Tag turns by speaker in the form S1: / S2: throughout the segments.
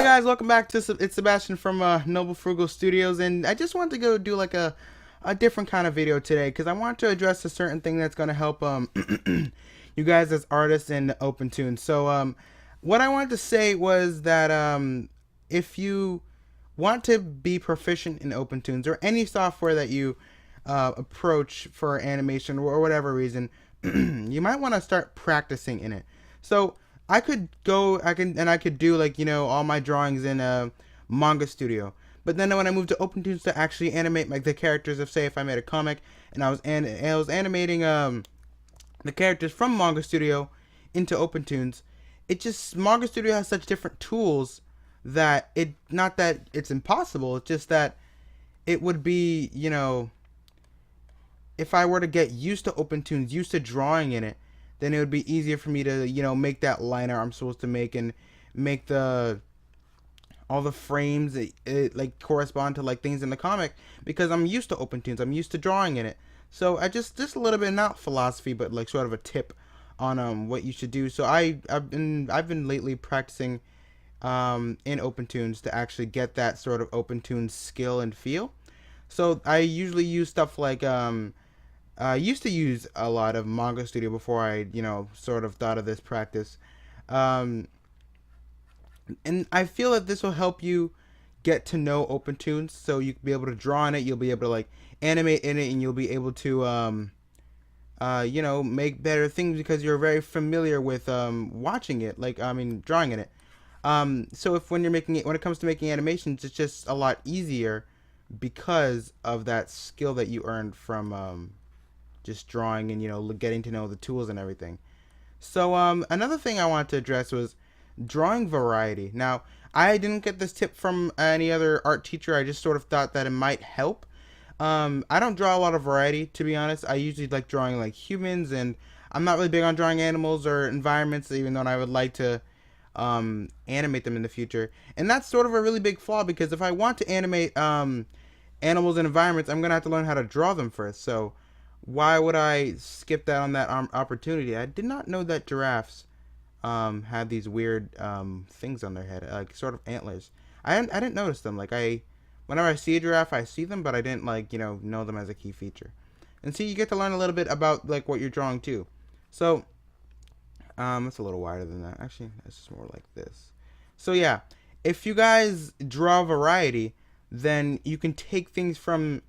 S1: guys, welcome back to it's Sebastian from Noble Frugal Studios, and I just wanted to go do like a different kind of video today because I want to address a certain thing that's going to help you guys as artists in Opentoonz. So what I wanted to say was that if you want to be proficient in Opentoonz or any software that you approach for animation or whatever reason, you might want to start practicing in it. So I could do like all my drawings in Manga Studio. But then when I moved to Opentoonz to actually animate like the characters of, say, if I made a comic and I was animating the characters from Manga Studio into Opentoonz, it just Manga Studio has such different tools that it not that it's impossible, it's just that it would be, if I were to get used to Opentoonz, used to drawing in it, then it would be easier for me to, make that liner I'm supposed to make and make all the frames like correspond to like things in the comic because I'm used to Opentoonz. I'm used to drawing in it. So I just a little bit, not philosophy, but like sort of a tip on what you should do. So I've been lately practicing in Opentoonz to actually get that sort of Opentoonz skill and feel. So I usually use stuff like I used to use a lot of Manga Studio before I, sort of thought of this practice. And I feel that this will help you get to know Opentoonz, so you'll be able to draw in it, you'll be able to like animate in it, and you'll be able to, make better things because you're very familiar with watching it, drawing in it. So when it comes to making animations, it's just a lot easier because of that skill that you earned from just drawing and getting to know the tools and everything. So another thing I wanted to address was drawing variety. Now, I didn't get this tip from any other art teacher. I just sort of thought that it might help. I don't draw a lot of variety, to be honest. I usually like drawing like humans, and I'm not really big on drawing animals or environments, even though I would like to animate them in the future. And that's sort of a really big flaw because if I want to animate animals and environments, I'm gonna have to learn how to draw them first. So why would I skip that on that opportunity? I did not know that giraffes had these weird things on their head, like sort of antlers. I didn't notice them. Whenever I see a giraffe, I see them, but I didn't know them as a key feature. And see, you get to learn a little bit about like what you're drawing too. So it's a little wider than that. Actually, it's just more like this. So yeah, if you guys draw variety, then you can take things from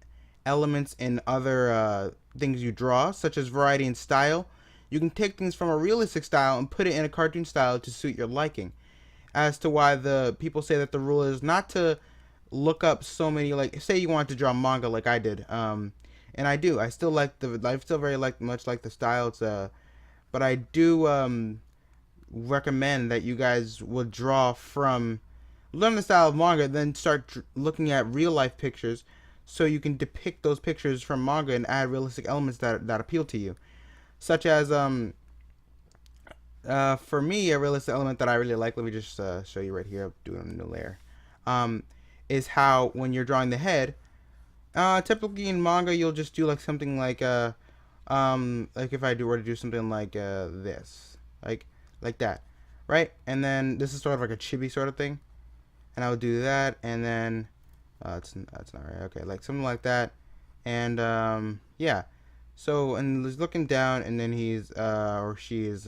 S1: elements in other things you draw, such as variety in style. You can take things from a realistic style and put it in a cartoon style to suit your liking. As to why the people say that the rule is not to look up so many, like say you want to draw manga like I did, and I do. I still very much like the style. It's but I do recommend that you guys would learn the style of manga, then start looking at real life pictures so you can depict those pictures from manga and add realistic elements that appeal to you. Such as, for me, a realistic element that I really like, let me just show you right here, I'm doing a new layer, is how when you're drawing the head, typically in manga, you'll just do like something like if I were to do something like this, like that, right? And then this is sort of like a chibi sort of thing, and I would do that, and then that's not right. Okay, like something like that, and yeah. So and he's looking down, and then he's or she is,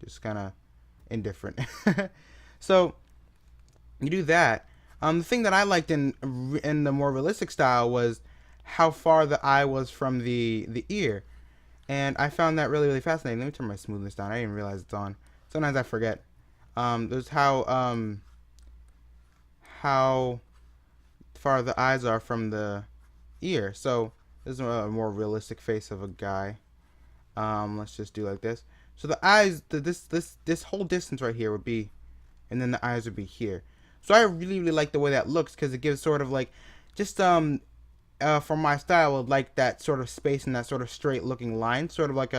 S1: just kind of indifferent. So you do that. The thing that I liked in the more realistic style was how far the eye was from the ear, and I found that really fascinating. Let me turn my smoothness down. I didn't realize it's on. Sometimes I forget. There's how far the eyes are from the ear. So this is a more realistic face of a guy. Let's just do like this. So the eyes, this whole distance right here would be, and then the eyes would be here. So I really like the way that looks because it gives sort of like, just for my style, I would like that sort of space and that sort of straight looking line, sort of like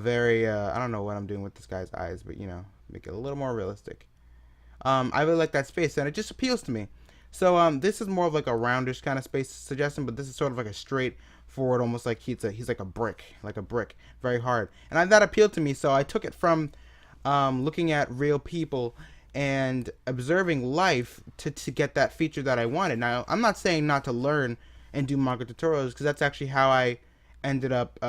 S1: very I don't know what I'm doing with this guy's eyes, but make it a little more realistic. I really like that space, and it just appeals to me. So this is more of like a roundish kind of space suggestion, but this is sort of like a straight forward, almost like he's like a brick, very hard. And that appealed to me, so I took it from looking at real people and observing life to get that feature that I wanted. Now, I'm not saying not to learn and do manga tutorials, because that's actually how I ended up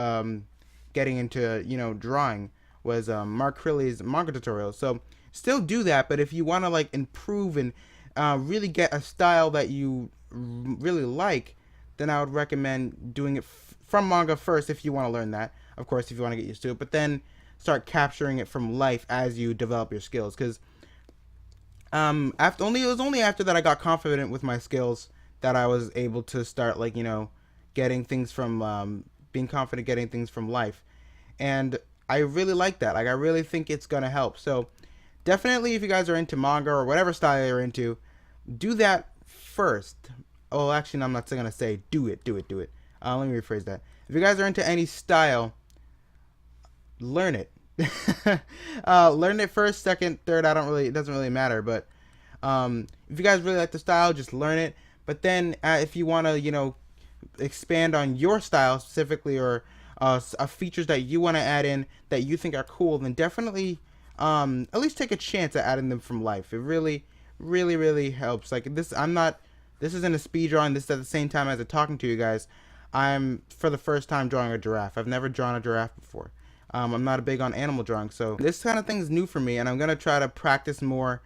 S1: getting into, you know, drawing, was Mark Crilley's manga tutorials. So still do that, but if you want to like improve and really get a style that you really like, then I would recommend doing it from manga first if you want to learn that. Of course, if you want to get used to it, but then start capturing it from life as you develop your skills. Because it was only after that I got confident with my skills that I was able to start, like, you know, getting things from being confident getting things from life. And I really like that. Like, I really think it's gonna help. So definitely, if you guys are into manga or whatever style you're into, do that first. Oh, actually, no, I'm not gonna say do it. Let me rephrase that. If you guys are into any style, learn it. Learn it first, second, third. It doesn't really matter. But if you guys really like the style, just learn it. But then, if you want to, you know, expand on your style specifically, or features that you want to add in that you think are cool, then definitely at least take a chance at adding them from life. It really, really, really helps. Like, this isn't a speed drawing. This is at the same time as I'm talking to you guys. I'm for the first time drawing a giraffe. I've never drawn a giraffe before. I'm not big on animal drawing, so this kind of thing is new for me, and I'm gonna try to practice more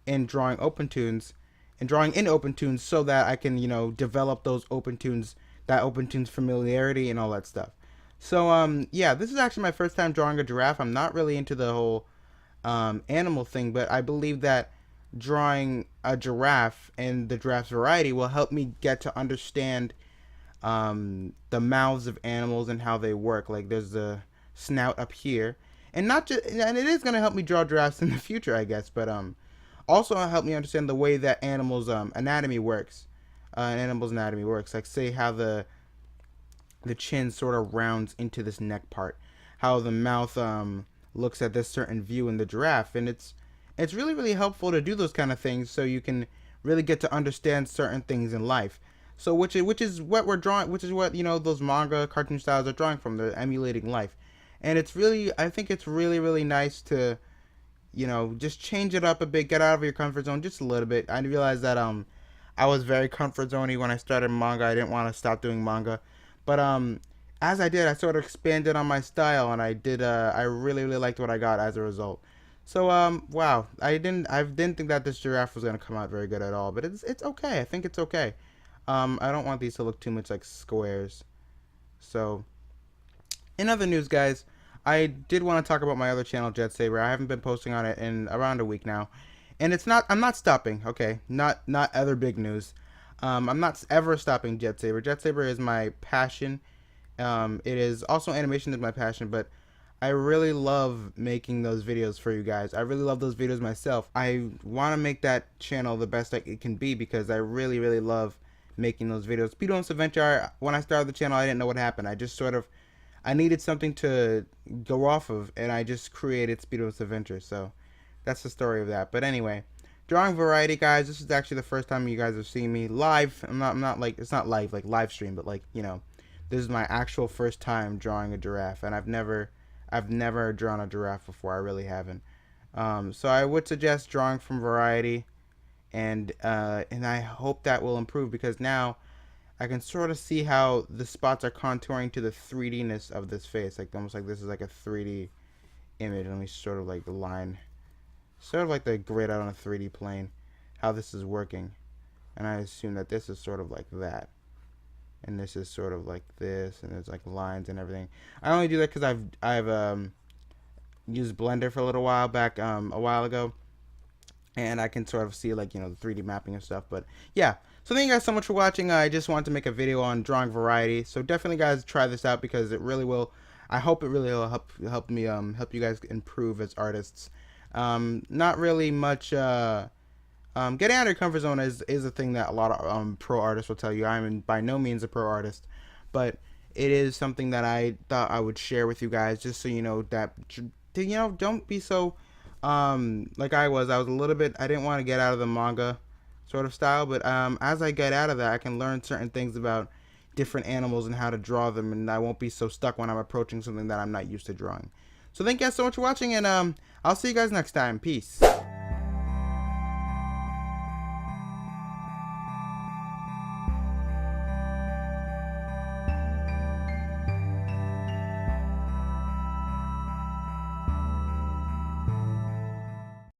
S1: in drawing Opentoonz and drawing in Opentoonz, so that I can, you know, develop that Opentoonz familiarity and all that stuff. So yeah, this is actually my first time drawing a giraffe. I'm not really into the whole animal thing, but I believe that drawing a giraffe and the giraffe's variety will help me get to understand the mouths of animals and how they work. Like, there's a snout up here, and it is going to help me draw giraffes in the future, I guess, but also help me understand the way that animals anatomy works. Like, say how the chin sort of rounds into this neck part, how the mouth looks at this certain view in the giraffe, and it's really, really helpful to do those kind of things, so you can really get to understand certain things in life. So which is what we're drawing, which is what, you know, those manga cartoon styles are drawing from. They're emulating life. And I think it's really, really nice to, you know, just change it up a bit, get out of your comfort zone just a little bit. I realized that I was very comfort zoney when I started manga. I didn't want to stop doing manga, but as I did, I sort of expanded on my style, and I really, really liked what I got as a result. So wow, I didn't think that this giraffe was gonna come out very good at all, but it's okay. I think it's okay. I don't want these to look too much like squares. So, in other news, guys, I did want to talk about my other channel, Jet Sabre. I haven't been posting on it in around a week now, and I'm not stopping. Okay, not other big news. I'm not ever stopping Jet Sabre. Jet Sabre is my passion. It is also animation is my passion, but I really love making those videos for you guys. I really love those videos myself. I want to make that channel the best it can be, because I really, really love making those videos. Opentoonz Adventure, when I started the channel, I didn't know what happened. I needed something to go off of, and I just created Opentoonz Adventure. So that's the story of that. But anyway, drawing variety, guys. This is actually the first time you guys have seen me live. I'm not like, it's not live like live stream, but like, you know, this is my actual first time drawing a giraffe, and I've never drawn a giraffe before. I really haven't. So I would suggest drawing from variety, and I hope that will improve, because now I can sort of see how the spots are contouring to the 3D-ness of this face, like almost like this is like a 3D image. Let me sort of like the line, sort of like the grid out on a 3D plane, how this is working. And I assume that this is sort of like that, and this is sort of like this, and there's like lines and everything. I only do that because I've used Blender for a little while back, a while ago, and I can sort of see, like, you know, the 3D mapping and stuff. But yeah, so thank you guys so much for watching. I just wanted to make a video on drawing variety, so definitely guys try this out, because it really will, I hope it really will help you guys improve as artists. Not really much getting out of your comfort zone is a thing that a lot of pro artists will tell you. I'm by no means a pro artist, but it is something that I thought I would share with you guys, just so you know that, you know, don't be so like I was a little bit, I didn't want to get out of the manga sort of style, but as I get out of that, I can learn certain things about different animals and how to draw them, and I won't be so stuck when I'm approaching something that I'm not used to drawing. So thank you guys so much for watching, and I'll see you guys next time. Peace.